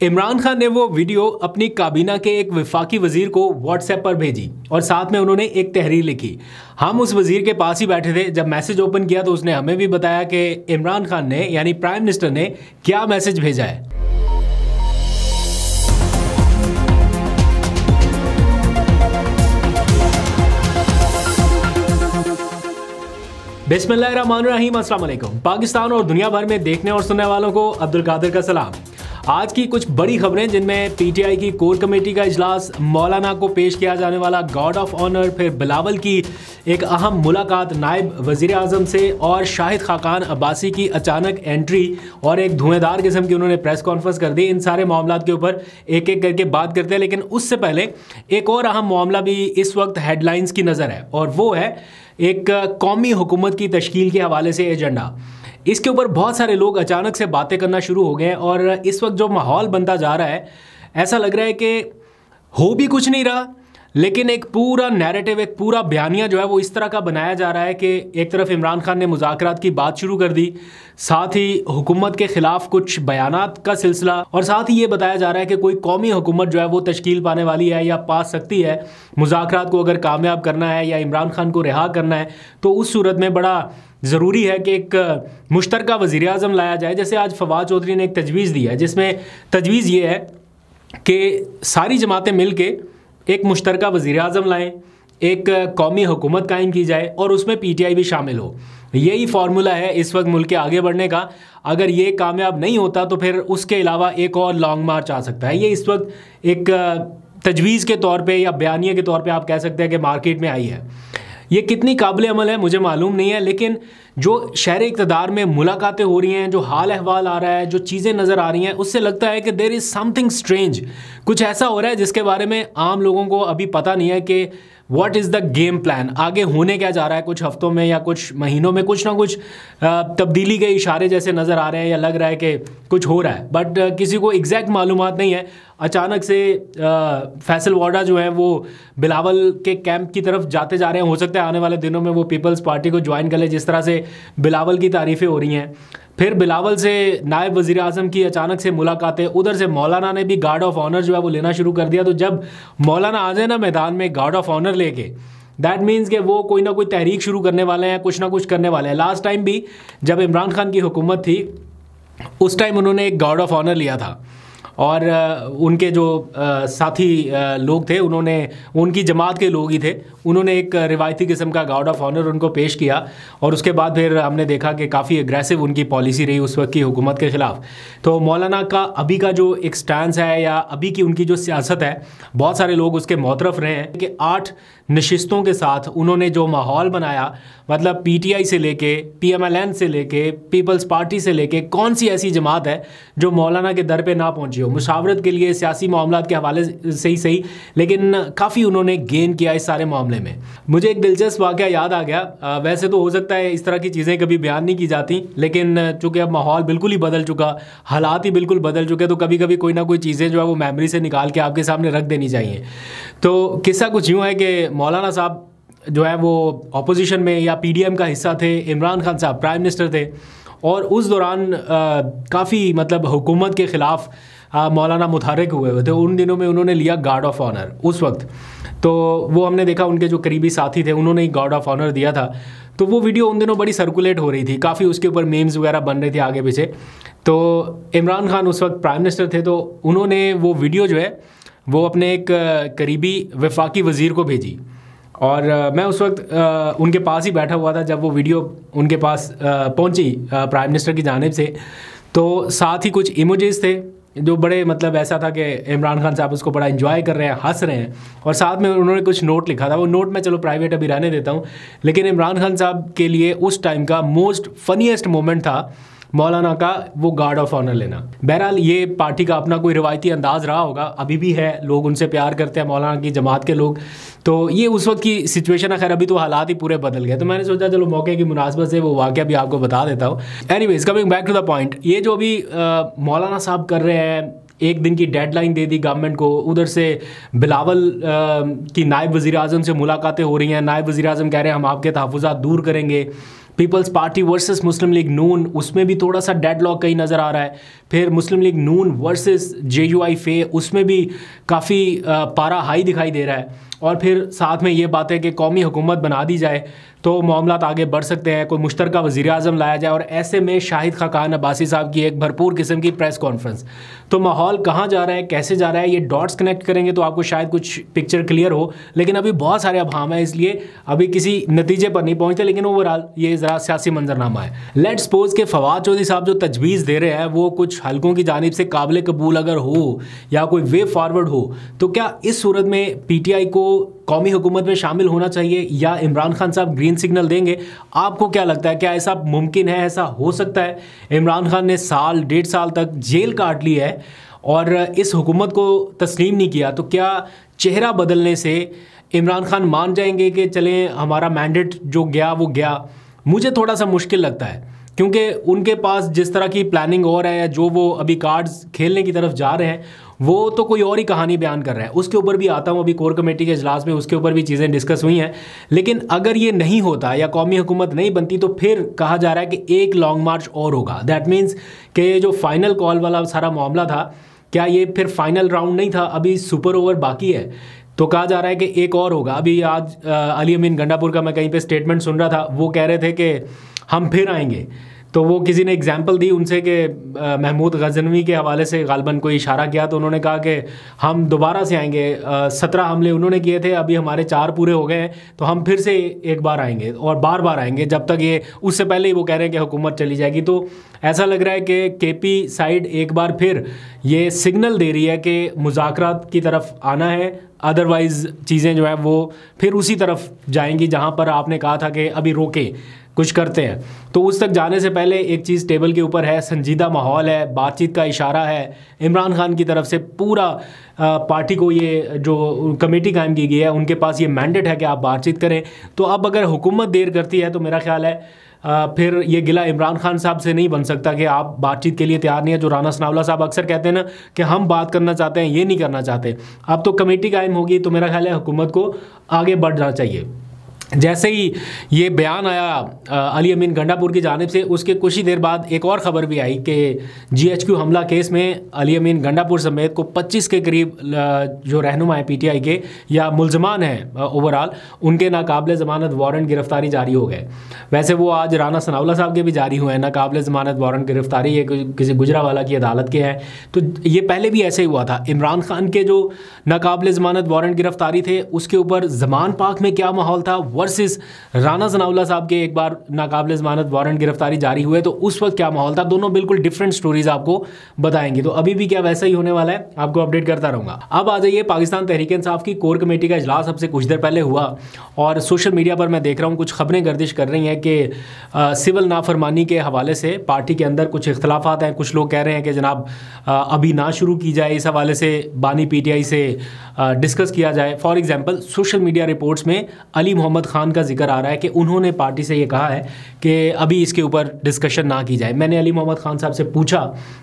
इमरान खान ने वो वीडियो अपनी काबीना के एक वफाकी वजीर को व्हाट्सएप पर भेजी और साथ में उन्होंने एक तहरीर लिखी। हम उस वजीर के पास ही बैठे थे। जब मैसेज ओपन किया तो उसने हमें भी बताया कि इमरान खान ने यानी प्राइम मिनिस्टर ने क्या मैसेज भेजा है। बिस्मिल्लाहिर्रहमानिर्रहीम, अस्सलाम वालेकुम। पाकिस्तान और दुनिया भर में देखने और सुनने वालों को अब्दुल कादिर का सलाम। आज की कुछ बड़ी खबरें जिनमें पीटीआई की कोर कमेटी का इजलास, मौलाना को पेश किया जाने वाला गार्ड ऑफ ऑनर, फिर बिलावल की एक अहम मुलाकात नायब वजीर आजम से और शाहिद खाकान अब्बासी की अचानक एंट्री और एक धुएंधार किस्म की उन्होंने प्रेस कॉन्फ्रेंस कर दी। इन सारे मामलों के ऊपर एक एक करके बात करते हैं, लेकिन उससे पहले एक और अहम मामला भी इस वक्त हेडलाइंस की नज़र है और वो है एक कौमी हुकूमत की तश्कील के हवाले से एजेंडा। इसके ऊपर बहुत सारे लोग अचानक से बातें करना शुरू हो गए हैं और इस वक्त जो माहौल बनता जा रहा है, ऐसा लग रहा है कि हो भी कुछ नहीं रहा, लेकिन एक पूरा नैरेटिव, एक पूरा बयानिया जो है वो इस तरह का बनाया जा रहा है कि एक तरफ इमरान खान ने मुज़ाकरात की बात शुरू कर दी, साथ ही हुकूमत के ख़िलाफ़ कुछ बयानात का सिलसिला, और साथ ही ये बताया जा रहा है कि कोई कौमी हुकूमत जो है वो तश्कील पाने वाली है या पा सकती है। मुज़ाकरात को अगर कामयाब करना है या इमरान खान को रिहा करना है तो उस सूरत में बड़ा ज़रूरी है कि एक मुश्तरका वज़ीर आज़म लाया जाए। जैसे आज फवाद चौधरी ने एक तजवीज़ दी है, जिसमें तजवीज़ ये है कि सारी जमातें मिल के एक मुश्तरका वज़ीर आज़म लाएँ, एक कौमी हुकूमत कायम की जाए और उसमें पीटीआई भी शामिल हो। यही फार्मूला है इस वक्त मुल्क के आगे बढ़ने का। अगर ये कामयाब नहीं होता तो फिर उसके अलावा एक और लॉन्ग मार्च आ सकता है। ये इस वक्त एक तजवीज़ के तौर पे या बयानिया के तौर पे आप कह सकते हैं कि मार्केट में आई है। ये कितनी काबिल अमल है मुझे मालूम नहीं है, लेकिन जो शहर इक़्तिदार में मुलाकातें हो रही हैं, जो हाल अहवाल आ रहा है, जो चीज़ें नज़र आ रही हैं, उससे लगता है कि देयर इज़ समथिंग स्ट्रेंज। कुछ ऐसा हो रहा है जिसके बारे में आम लोगों को अभी पता नहीं है कि what is the game plan, आगे होने क्या जा रहा है। कुछ हफ्तों में या कुछ महीनों में कुछ ना कुछ तब्दीली के इशारे जैसे नज़र आ रहे हैं या लग रहा है कि कुछ हो रहा है, बट किसी को एग्जैक्ट मालूमात नहीं है। अचानक से फैसल वाडा जो है वो बिलावल के कैंप की तरफ जाते जा रहे हैं। हो सकता है आने वाले दिनों में वो पीपल्स पार्टी को ज्वाइन कर ले, जिस तरह से बिलावल की तारीफ़ें हो रही हैं। फिर बिलावल से नायब वज़ीर आज़म की अचानक से मुलाकातें, उधर से मौलाना ने भी गार्ड ऑफ ऑनर जो है वो लेना शुरू कर दिया। तो जब मौलाना आ जाए ना मैदान में गार्ड ऑफ ऑनर लेके, दैट मीन्स कि वो कोई ना कोई तहरीक शुरू करने वाले हैं, कुछ ना कुछ करने वाले हैं। लास्ट टाइम भी जब इमरान खान की हुकूमत थी उस टाइम उन्होंने एक गार्ड ऑफ ऑनर लिया था और उनके जो साथी लोग थे, उन्होंने, उनकी जमात के लोग ही थे, उन्होंने एक रिवायती किस्म का गार्ड ऑफ ऑनर उनको पेश किया और उसके बाद फिर हमने देखा कि काफ़ी एग्रेसिव उनकी पॉलिसी रही उस वक्त की हुकूमत के ख़िलाफ़। तो मौलाना का अभी का जो एक स्टैंस है या अभी की उनकी जो सियासत है, बहुत सारे लोग उसके मौतरफ रहे हैं कि 8 नशिस्तों के साथ उन्होंने जो माहौल बनाया, मतलब पीटीआई से लेके पीएमएलएन से लेके पीपल्स पार्टी से लेके कौन सी ऐसी जमात है जो मौलाना के दर पे ना पहुंची हो मुशावरत के लिए, सियासी मामलात के हवाले से ही सही, लेकिन काफ़ी उन्होंने गेन किया इस सारे मामले में। मुझे एक दिलचस्प वाक़या याद आ गया। वैसे तो हो सकता है इस तरह की चीज़ें कभी बयान नहीं की जाती, लेकिन चूँकि अब माहौल बिल्कुल ही बदल चुका, हालात ही बिल्कुल बदल चुके, तो कभी कभी कोई ना कोई चीज़ें जो है वो मेमोरी से निकाल के आपके सामने रख देनी चाहिए। तो किस्सा कुछ यूँ है कि मौलाना साहब जो है वो अपोजिशन में या पीडीएम का हिस्सा थे, इमरान खान साहब प्राइम मिनिस्टर थे और उस दौरान काफ़ी मतलब हुकूमत के ख़िलाफ़ मौलाना मुतहर्रिक हुए थे। उन दिनों में उन्होंने लिया गार्ड ऑफ ऑनर उस वक्त। तो वो हमने देखा उनके जो करीबी साथी थे उन्होंने ही गार्ड ऑफ ऑनर दिया था। तो वो वीडियो उन दिनों बड़ी सर्कुलेट हो रही थी, काफ़ी उसके ऊपर मीम्स वगैरह बन रहे थे आगे पीछे। तो इमरान खान उस वक्त प्राइम मिनिस्टर थे, तो उन्होंने वो वीडियो जो है वो अपने एक करीबी वफाकी वज़ीर को भेजी और मैं उस वक्त उनके पास ही बैठा हुआ था जब वो वीडियो उनके पास पहुंची प्राइम मिनिस्टर की जानिब से। तो साथ ही कुछ इमोजीज थे जो बड़े मतलब ऐसा था कि इमरान खान साहब उसको बड़ा एंजॉय कर रहे हैं, हंस रहे हैं, और साथ में उन्होंने कुछ नोट लिखा था। वो नोट मैं चलो प्राइवेट अभी रहने देता हूँ, लेकिन इमरान खान साहब के लिए उस टाइम का मोस्ट फनीएस्ट मोमेंट था मौलाना का वो गार्ड ऑफ ऑनर लेना। बहरहाल ये पार्टी का अपना कोई रिवायती अंदाज़ रहा होगा, अभी भी है, लोग उनसे प्यार करते हैं मौलाना की जमात के लोग। तो ये उस वक्त की सिचुएशन है। खैर अभी तो हालात ही पूरे बदल गए, तो मैंने सोचा चलो मौके की मुनासबत से वो वाक़या भी आपको बता देता हूँ। Anyways coming back to the point, ये जो अभी मौलाना साहब कर रहे हैं, एक दिन की डेडलाइन दे दी गवर्नमेंट को, उधर से बिलावल की नायब वज़ीर आज़म से मुलाकातें हो रही हैं, नायब वज़ीर आज़म कह रहे हैं हम आपके तहफ़्फ़ुज़ात दूर करेंगे। पीपल्स पार्टी वर्सेस मुस्लिम लीग नून, उसमें भी थोड़ा सा डेडलॉक कहीं नज़र आ रहा है। फिर मुस्लिम लीग नून वर्सेस JUI फे, उसमें भी काफ़ी पारा हाई दिखाई दे रहा है। और फिर साथ में ये बातें कि कौमी हुकूमत बना दी जाए तो मामलात आगे बढ़ सकते हैं, कोई मुश्तरका वज़ीर-ए-आज़म लाया जाए, और ऐसे में शाहिद खाकान अब्बासी साहब की एक भरपूर किस्म की प्रेस कॉन्फ्रेंस। तो माहौल कहाँ जा रहा है, कैसे जा रहा है, ये डॉट्स कनेक्ट करेंगे तो आपको शायद कुछ पिक्चर क्लियर हो, लेकिन अभी बहुत सारे अभाम है, इसलिए अभी किसी नतीजे पर नहीं पहुँचते। लेकिन ओवरऑल ये ज़रा सियासी मंजरनामा है। लेट्स सपोज के फवाद चौधरी साहब जो तजवीज़ दे रहे हैं वो कुछ हलकों की जानिब से काबिल कबूल अगर हो या कोई वे फॉरवर्ड हो, तो क्या इस सूरत में PTI को कौमी हुकूमत में शामिल होना चाहिए या इमरान खान साहब ग्रीन सिग्नल देंगे? आपको क्या लगता है, क्या ऐसा मुमकिन है, ऐसा हो सकता है? इमरान खान ने साल 1.5 साल तक जेल काट ली है और इस हुकूमत को तस्लीम नहीं किया, तो क्या चेहरा बदलने से इमरान खान मान जाएंगे कि चलें हमारा मैंडेट जो गया वो गया? मुझे थोड़ा सा मुश्किल लगता है, क्योंकि उनके पास जिस तरह की प्लानिंग हो रहा है, जो वो अभी कार्ड्स खेलने की तरफ जा रहे हैं, वो तो कोई और ही कहानी बयान कर रहे हैं। उसके ऊपर भी आता हूँ, अभी कोर कमेटी के इजलास में उसके ऊपर भी चीज़ें डिस्कस हुई हैं। लेकिन अगर ये नहीं होता या कौमी हुकूमत नहीं बनती, तो फिर कहा जा रहा है कि एक लॉन्ग मार्च और होगा। दैट मीन्स कि जो फाइनल कॉल वाला सारा मामला था, क्या ये फिर फाइनल राउंड नहीं था, अभी सुपर ओवर बाकी है। तो कहा जा रहा है कि एक और होगा। अभी आज अली अमीन गंडापुर का मैं कहीं पे स्टेटमेंट सुन रहा था, वो कह रहे थे कि हम फिर आएंगे। तो वो किसी ने एग्जाम्पल दी उनसे कि महमूद गजनवी के हवाले से गालबन कोई इशारा किया, तो उन्होंने कहा कि हम दोबारा से आएंगे। 17 हमले उन्होंने किए थे, अभी हमारे 4 पूरे हो गए हैं, तो हम फिर से एक बार आएंगे और बार बार आएंगे जब तक ये, उससे पहले ही वो कह रहे हैं कि हुकूमत चली जाएगी। तो ऐसा लग रहा है कि KP साइड एक बार फिर ये सिग्नल दे रही है कि मुज़ाकरात की तरफ आना है, अदरवाइज़ चीज़ें जो है वो फिर उसी तरफ जाएंगी जहाँ पर आपने कहा था कि अभी रोके, कुछ करते हैं। तो उस तक जाने से पहले एक चीज़ टेबल के ऊपर है, संजीदा माहौल है, बातचीत का इशारा है इमरान खान की तरफ से। पूरा पार्टी को ये जो कमेटी कायम की गई है, उनके पास ये मैंडेट है कि आप बातचीत करें। तो अब अगर हुकूमत देर करती है तो मेरा ख्याल है फिर ये गिला इमरान खान साहब से नहीं बन सकता कि आप बातचीत के लिए तैयार नहीं है। जो राना सनाउल्लाह साहब अक्सर कहते हैं ना कि हम बात करना चाहते हैं, ये नहीं करना चाहते। अब तो कमेटी कायम होगी, तो मेरा ख्याल है हुकूमत को आगे बढ़ना चाहिए। जैसे ही ये बयान आया अली अमीन गंडापुर की जानिब से, उसके कुछ ही देर बाद एक और ख़बर भी आई कि GHQ हमला केस में अली अमीन गंडापुर समेत को 25 के करीब जो रहनुमा है PTI के या मुलजमान हैं ओवरऑल, उनके नाकाबिल ज़मानत वारंट गिरफ्तारी जारी हो गए। वैसे वो आज राना सनाउल्लाह साहब के भी जारी हुए हैं नाकाबिल ज़मानत वारंट गिरफ्तारी, ये किसी गुजरावाला की अदालत के हैं। तो ये पहले भी ऐसे ही हुआ था। इमरान खान के जो नाकाबिल ज़मानत वारंट गिरफ्तारी थे, उसके ऊपर ज़मान पाक में क्या माहौल था, वर्सेस राना सनाउल्लाह साहब के एक बार नाकाबिल ज़मानत वारंट गिरफ्तारी जारी हुए तो उस वक्त क्या माहौल था। दोनों बिल्कुल डिफरेंट स्टोरीज आपको बताएंगे। तो अभी भी क्या वैसा ही होने वाला है, आपको अपडेट करता रहूँगा। अब आ जाइए, पाकिस्तान तहरीक इंसाफ की कोर कमेटी का इजलास अब से कुछ देर पहले हुआ और सोशल मीडिया पर मैं देख रहा हूँ कुछ खबरें गर्दिश कर रही हैं कि सिविल नाफरमानी के हवाले से पार्टी के अंदर कुछ इख्तलाफात हैं। कुछ लोग कह रहे हैं कि जनाब अभी ना शुरू की जाए, इस हवाले से बानी PTI से डिस्कस किया जाए। For example social media reports में अली मोहम्मद खान का जिक्र आ रहा है कि उन्होंने पार्टी से ये कहा है कि अभी इसके ऊपर डिस्कशन ना की जाए। मैंने अली मोहम्मद खान साहब से पूछा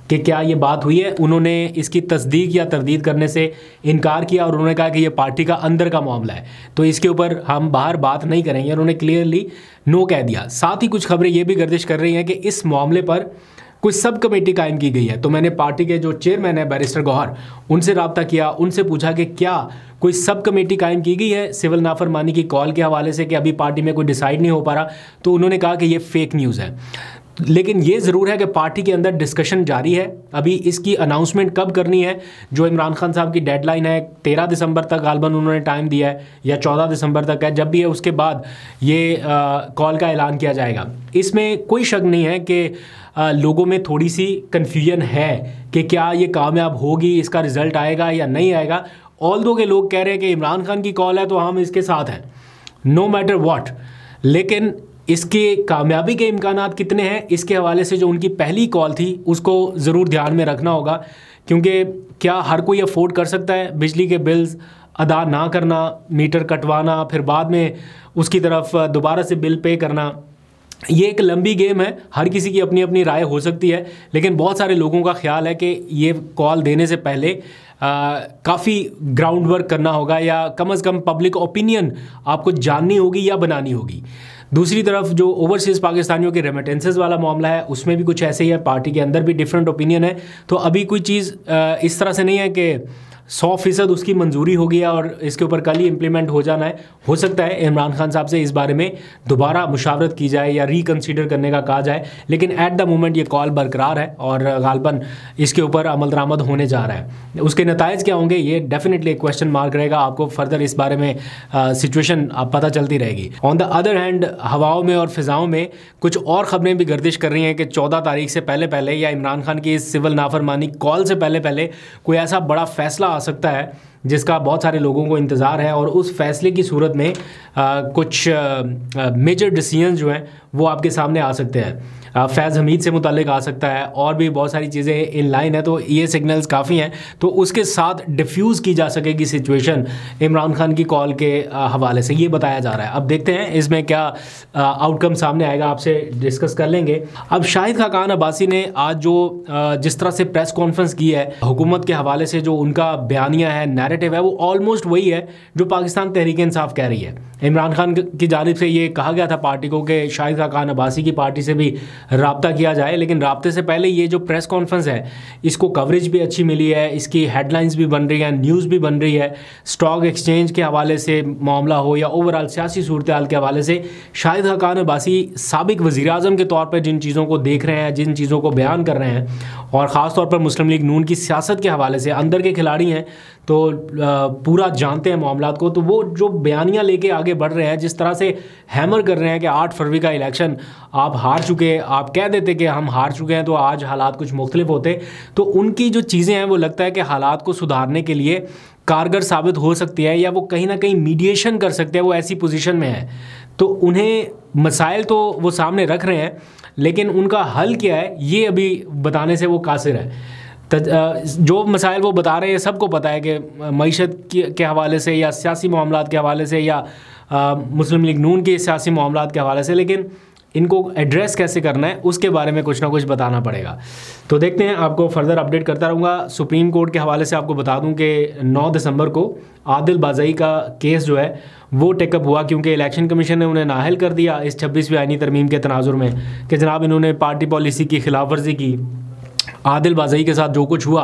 कि क्या ये बात हुई है, उन्होंने इसकी तस्दीक या तरदीद करने से इनकार किया और उन्होंने कहा कि ये पार्टी का अंदर का मामला है, तो इसके ऊपर हम बाहर बात नहीं करेंगे। उन्होंने क्लियरली नो कह दिया। साथ ही कुछ खबरें ये भी गर्दिश कर रही हैं कि इस मामले पर कोई सब कमेटी कायम की गई है। तो मैंने पार्टी के जो चेयरमैन है बैरिस्टर गौहर, उनसे रब्ता किया, उनसे पूछा कि क्या कोई सब कमेटी कायम की गई है सिविल नाफरमानी की कॉल के हवाले से कि अभी पार्टी में कोई डिसाइड नहीं हो पा रहा। तो उन्होंने कहा कि ये फेक न्यूज़ है। लेकिन ये ज़रूर है कि पार्टी के अंदर डिस्कशन जारी है। अभी इसकी अनाउंसमेंट कब करनी है, जो इमरान खान साहब की डेडलाइन है 13 दिसंबर तक गालबन उन्होंने टाइम दिया है या 14 दिसंबर तक है, जब भी है उसके बाद ये कॉल का ऐलान किया जाएगा। इसमें कोई शक नहीं है कि लोगों में थोड़ी सी कन्फ्यूजन है कि क्या ये कामयाब होगी, इसका रिज़ल्ट आएगा या नहीं आएगा। ऑल्दो के लोग कह रहे हैं कि इमरान खान की कॉल है तो हम इसके साथ हैं नो मैटर व्हाट, लेकिन इसके कामयाबी के इम्कानात कितने हैं, इसके हवाले से जो उनकी पहली कॉल थी उसको ज़रूर ध्यान में रखना होगा। क्योंकि क्या हर कोई अफोर्ड कर सकता है बिजली के बिल्स अदा ना करना, मीटर कटवाना, फिर बाद में उसकी तरफ दोबारा से बिल पे करना। ये एक लंबी गेम है, हर किसी की अपनी अपनी राय हो सकती है, लेकिन बहुत सारे लोगों का ख्याल है कि ये कॉल देने से पहले काफ़ी ग्राउंड वर्क करना होगा या कम से कम पब्लिक ओपिनियन आपको जाननी होगी या बनानी होगी। दूसरी तरफ जो ओवरसीज़ पाकिस्तानियों के रेमिटेंसेस वाला मामला है उसमें भी कुछ ऐसे ही है, पार्टी के अंदर भी डिफरेंट ओपिनियन है। तो अभी कोई चीज़ इस तरह से नहीं है कि 100% उसकी मंजूरी हो गई है और इसके ऊपर कल ही इम्प्लीमेंट हो जाना है। हो सकता है इमरान खान साहब से इस बारे में दोबारा मुशावरत की जाए या रिकन्सिडर करने का कहा जाए, लेकिन एट द मोमेंट ये कॉल बरकरार है और गालबन इसके ऊपर अमल दरामद होने जा रहा है। उसके नताइज क्या होंगे ये डेफिनेटली एक क्वेश्चन मार्क रहेगा। आपको फर्दर इस बारे में सिचुएशन पता चलती रहेगी। ऑन द अदर हैंड हवाओं में और फिजाओं में कुछ और खबरें भी गर्दिश कर रही हैं कि 14 तारीख से पहले या इमरान खान की इस सिविल नाफरमानी कॉल से पहले कोई ऐसा बड़ा फैसला आ सकता है जिसका बहुत सारे लोगों को इंतज़ार है, और उस फैसले की सूरत में कुछ मेजर डिसीजन जो हैं वो आपके सामने आ सकते हैं। फैज़ हमीद से मुतालिक आ सकता है और भी बहुत सारी चीज़ें इन लाइन है, तो ये सिग्नल्स काफ़ी हैं। तो उसके साथ डिफ्यूज़ की जा सकेगी सिचुएशन इमरान खान की कॉल के हवाले से, ये बताया जा रहा है। अब देखते हैं इसमें क्या आउटकम सामने आएगा, आपसे डिस्कस कर लेंगे। अब शाहिद खाकान अब्बासी ने आज जो जिस तरह से प्रेस कॉन्फ्रेंस की है हुकूमत के हवाले से, जो उनका बयानिया है, नैरेटिव है, वो ऑलमोस्ट वही है जो पाकिस्तान तहरीक इंसाफ कह रही है। इमरान खान की जानिब से ये कहा गया था पार्टी को कि शाहिद खाकान अब्बासी की पार्टी से भी राब्ता किया जाए, लेकिन राब्ते से पहले ये जो प्रेस कॉन्फ्रेंस है इसको कवरेज भी अच्छी मिली है, इसकी हेडलाइंस भी बन रही है, न्यूज़ भी बन रही है। स्टॉक एक्सचेंज के हवाले से मामला हो या ओवरऑल सियासी सूरत हाल के हवाले से शाहिद खाकान अब्बासी साबिक वज़ीर आज़म के तौर पर जिन चीज़ों को देख रहे हैं, जिन चीज़ों को बयान कर रहे हैं, और ख़ास तौर पर मुस्लिम लीग नून की सियासत के हवाले से अंदर के खिलाड़ी हैं तो पूरा जानते हैं मामलात को। तो वो जो बयानियाँ लेके आगे बढ़ रहे हैं, जिस तरह से हैमर कर रहे हैं कि 8 फरवरी का इलेक्शन आप हार चुके, आप कह देते कि हम हार चुके हैं तो आज हालात कुछ मुख्तलिफ होते, तो उनकी जो चीज़ें हैं वो लगता है कि हालात को सुधारने के लिए कारगर साबित हो सकती है, या वो कहीं ना कहीं मीडिएशन कर सकते हैं, वो ऐसी पोजीशन में है। तो उन्हें मसाइल तो वो सामने रख रहे हैं, लेकिन उनका हल क्या है ये अभी बताने से वो कासिर है। जो मसाइल वो बता रहे हैं सबको पता है कि मईशत के हवाले से या सियासी मामलात के हवाले से या मुस्लिम लीग नून के सियासी मामलात के हवाले से, लेकिन इनको एड्रेस कैसे करना है उसके बारे में कुछ ना कुछ बताना पड़ेगा। तो देखते हैं, आपको फर्दर अपडेट करता रहूँगा। सुप्रीम कोर्ट के हवाले से आपको बता दूं कि 9 दिसंबर को आदिल बाज़ई का केस जो है वो टेकअप हुआ, क्योंकि इलेक्शन कमीशन ने उन्हें नाअहल कर दिया इस 26वीं आईनी तरमीम के तनाजुर में कि जनाब इन्होंने पार्टी पॉलिसी की खिलाफ वर्जी की। आदिल बाज़ई के साथ जो कुछ हुआ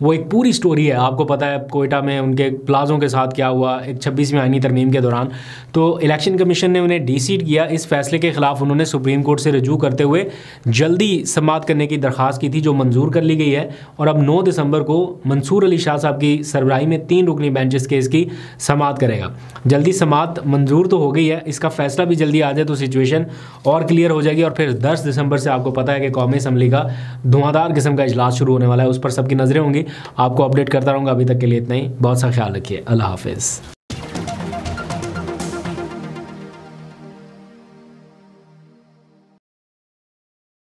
वो एक पूरी स्टोरी है, आपको पता है कोयटा में उनके प्लाजों के साथ क्या हुआ एक 26वीं आईनी तरमीम के दौरान। तो इलेक्शन कमीशन ने उन्हें डीसीट किया। इस फैसले के ख़िलाफ़ उन्होंने सुप्रीम कोर्ट से रजू करते हुए जल्दी समाअत करने की दरख्वास्त की थी, जो मंजूर कर ली गई है। और अब 9 दिसंबर को मंसूर अली शाह साहब की सरबराही में 3 रुकनी बेंच इस केस की समाअत करेगा। जल्दी समाअत मंजूर तो हो गई है, इसका फैसला भी जल्दी आ जाए तो सिचुएशन और क्लियर हो जाएगी। और फिर 10 दिसंबर से आपको पता है कि कौमी असम्बली का धुआंधार किस्म का इजलास शुरू होने वाला है, उस पर सबकी नज़रें होंगी। आपको अपडेट करता रहूँगा। अभी तक के लिए इतना ही, बहुत सा ख्याल रखिए। अल्लाह हाफिज़।